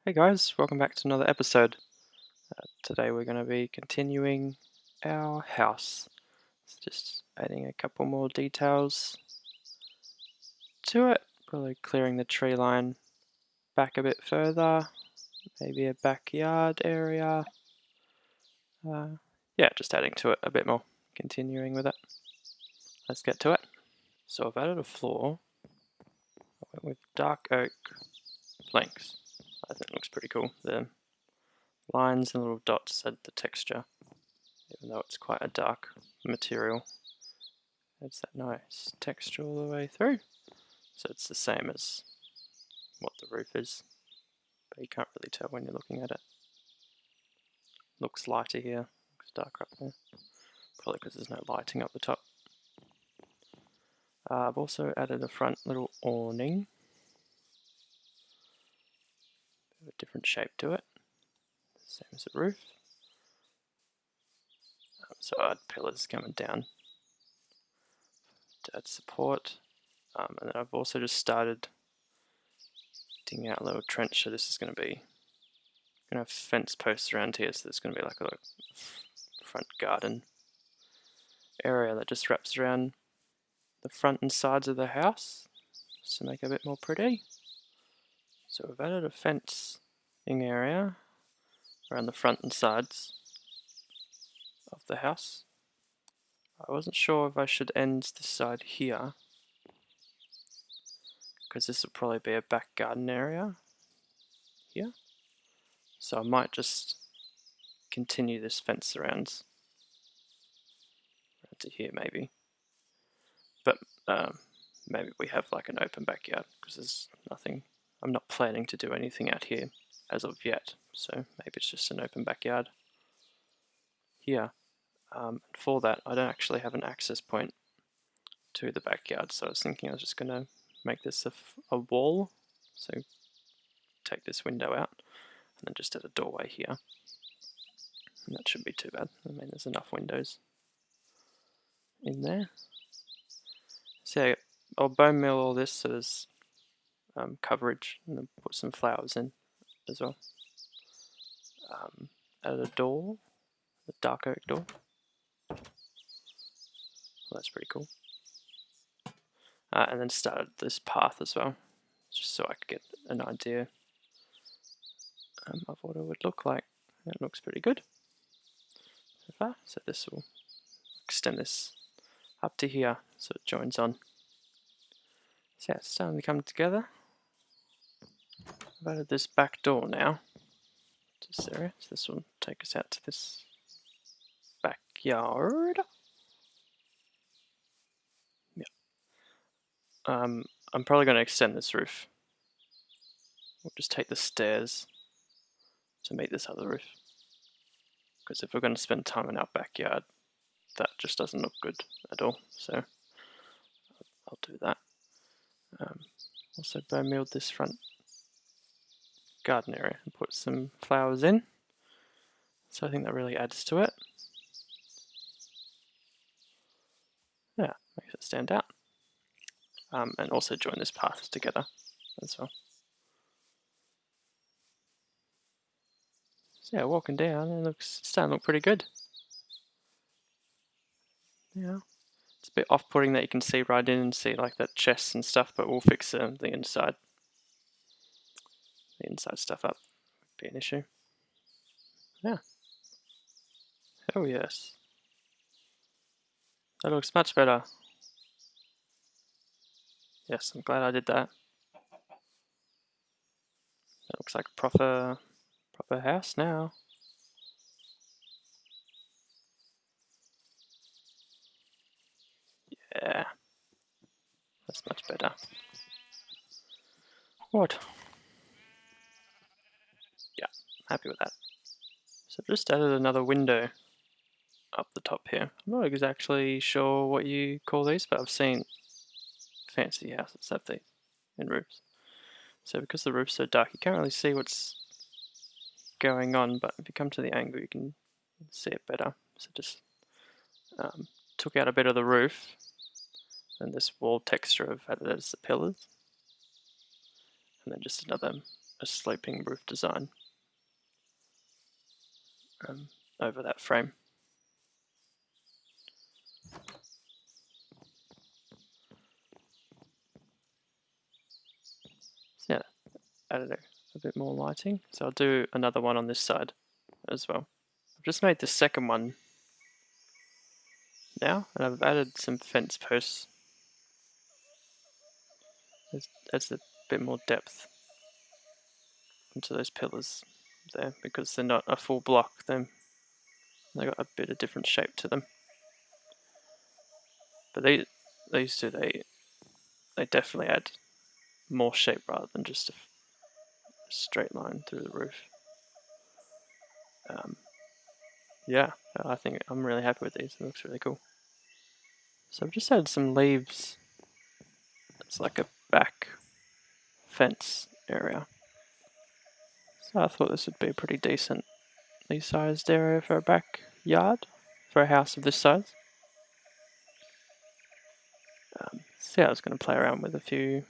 Hey guys, welcome back to another episode. Today we're going to be continuing our house. So just adding a couple more details to it. Probably clearing the tree line back a bit further. Maybe a backyard area. Yeah, just adding to it a bit more. Continuing with it. Let's get to it. So I've added a floor. I went with dark oak planks. I think it looks pretty cool. The lines and little dots add the texture, even though it's quite a dark material. It's that nice texture all the way through. So it's the same as what the roof is, but you can't really tell when you're looking at it. Looks lighter here, looks darker up there. Probably because there's no lighting up the top. I've also added a front little awning. A different shape to it, same as the roof. So I had pillars coming down to add support. And then I've also just started digging out a little trench. So this is going to have fence posts around here. So there's going to be like a front garden area that just wraps around the front and sides of the house to make it a bit more pretty. So we've added a fencing area around the front and sides of the house. I wasn't sure if I should end this side here, because this will probably be a back garden area here. So I might just continue this fence around to here maybe. But maybe we have like an open backyard, because there's nothing, I'm not planning to do anything out here as of yet. So maybe it's just an open backyard here. For that, I don't actually have an access point to the backyard, so I was thinking I was just going to make this a wall. So take this window out and then just add a doorway here. And that shouldn't be too bad. I mean, there's enough windows in there. So I'll bone meal all this so there's coverage, and then put some flowers in as well. Add a door, a dark oak door. Well, that's pretty cool. And then started this path as well, just so I could get an idea of what it would look like. It looks pretty good so far. So this will extend this up to here so it joins on. So yeah, it's starting to come together. I've added this back door now to this area, so this will take us out to this backyard. Yeah. I'm probably going to extend this roof. We'll just take the stairs to meet this other roof, because if we're going to spend time in our backyard, that just doesn't look good at all. So I'll do that. Also bone mealed this front garden area and put some flowers in. So I think that really adds to it. Yeah, makes it stand out. And also join this path together as well. So yeah, walking down, it's starting to look pretty good. Yeah, it's a bit off-putting that you can see right in and see like that chest and stuff, but we'll fix the inside. The inside stuff up would be an issue. Yeah. Oh yes. That looks much better. Yes, I'm glad I did that. That looks like a proper house now. Yeah. That's much better. What? Yeah, happy with that. So just added another window up the top here. I'm not exactly sure what you call these, but I've seen fancy houses have these in roofs. So because the roof's so dark, you can't really see what's going on, but if you come to the angle, you can see it better. So just took out a bit of the roof, and this wall texture I've added as the pillars, and then just another a sloping roof design over that frame. So yeah, added a bit more lighting. So I'll do another one on this side as well. I've just made the second one now, and I've added some fence posts. It adds a bit more depth into those pillars there, because they're not a full block, they've got a bit of different shape to them. But these two, they definitely add more shape rather than just a straight line through the roof. Yeah, I think I'm really happy with these. It looks really cool. So I've just added some leaves. It's like a back fence area. So I thought this would be a pretty decently sized area for a backyard for a house of this size. So yeah, I was going to play around with a few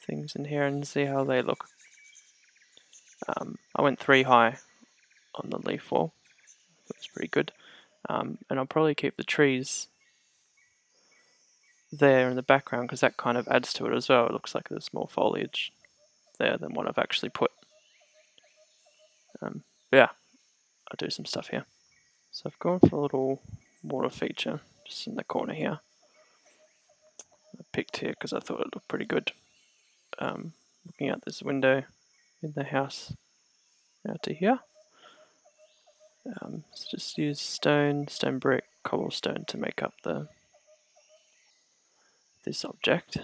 things in here and see how they look. I went 3 high on the leaf wall. That was pretty good. And I'll probably keep the trees there in the background because that kind of adds to it as well. It looks like there's more foliage there than what I've actually put. Yeah, I'll do some stuff here. So I've gone for a little water feature just in the corner here. I picked here because I thought it looked pretty good. Looking out this window in the house out to here. So just use stone brick, cobblestone to make up this object.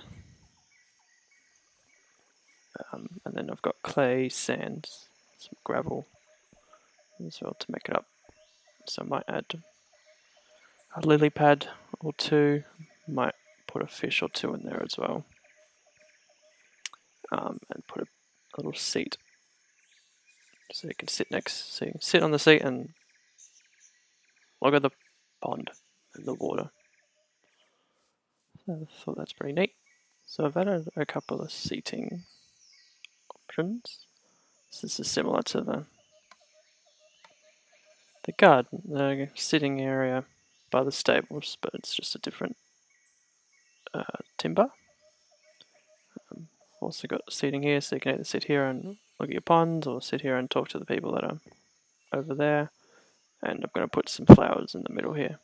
And then I've got clay, sand, some gravel as well to make it up. So I might add a lily pad or two, might put a fish or two in there as well. And put a little seat so you can sit on the seat and look at the pond and the water. So I thought that's pretty neat. So I've added a couple of seating options. This is similar to the garden, the sitting area by the stables, but it's just a different timber. Also got seating here, so you can either sit here and look at your ponds, or sit here and talk to the people that are over there. And I'm going to put some flowers in the middle here,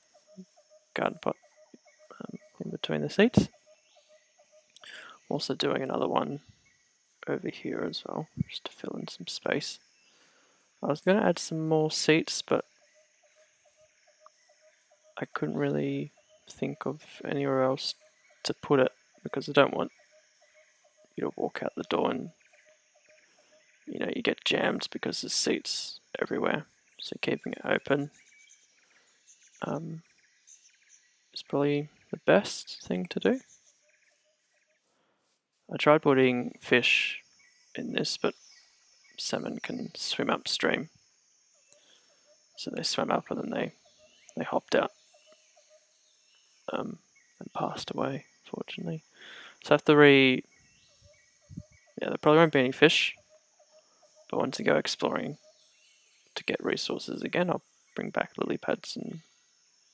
garden pot in between the seats. Also doing another one over here as well, just to fill in some space. I was going to add some more seats, but I couldn't really think of anywhere else to put it because I don't want you to walk out the door and you get jammed because there's seats everywhere. So keeping it open is probably the best thing to do. I tried putting fish in this, but salmon can swim upstream. So they swam up and then they hopped out and passed away, fortunately. So I have to there probably won't be any fish, but once I go exploring to get resources again, I'll bring back lily pads and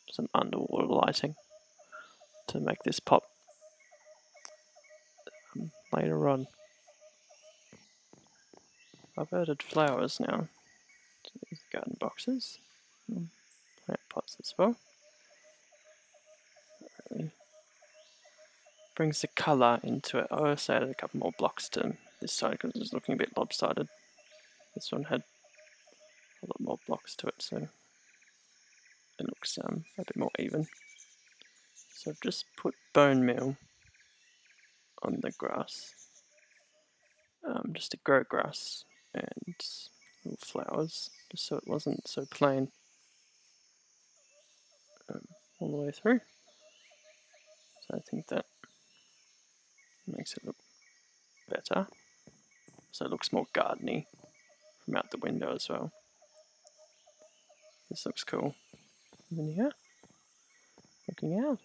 some underwater lighting to make this pop later on. I've added flowers now to these garden boxes, plant pots as well. That really brings the colour into it. I also added a couple more blocks to this side because it was looking a bit lopsided. This one had a lot more blocks to it, so it looks a bit more even. So I've just put bone meal on the grass, just to grow grass and little flowers, just so it wasn't so plain all the way through. So I think that makes it look better. So it looks more gardeny from out the window as well. This looks cool. And then here, looking out.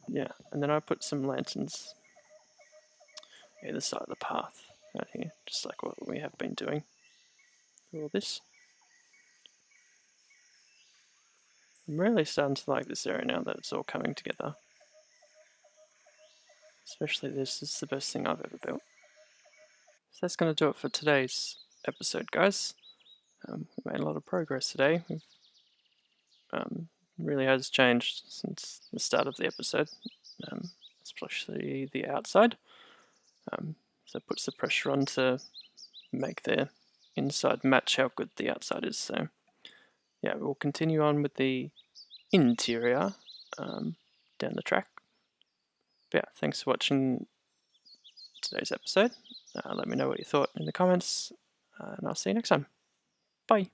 Yeah, and then I put some lanterns either side of the path out here, just like what we have been doing with all this. I'm really starting to like this area now that it's all coming together. Especially this is the best thing I've ever built. So that's going to do it for today's episode, guys. We made a lot of progress today. Really has changed since the start of the episode, especially the outside. So it puts the pressure on to make the inside match how good the outside is. So yeah, we'll continue on with the interior down the track. But yeah, thanks for watching today's episode. Let me know what you thought in the comments, and I'll see you next time. Bye.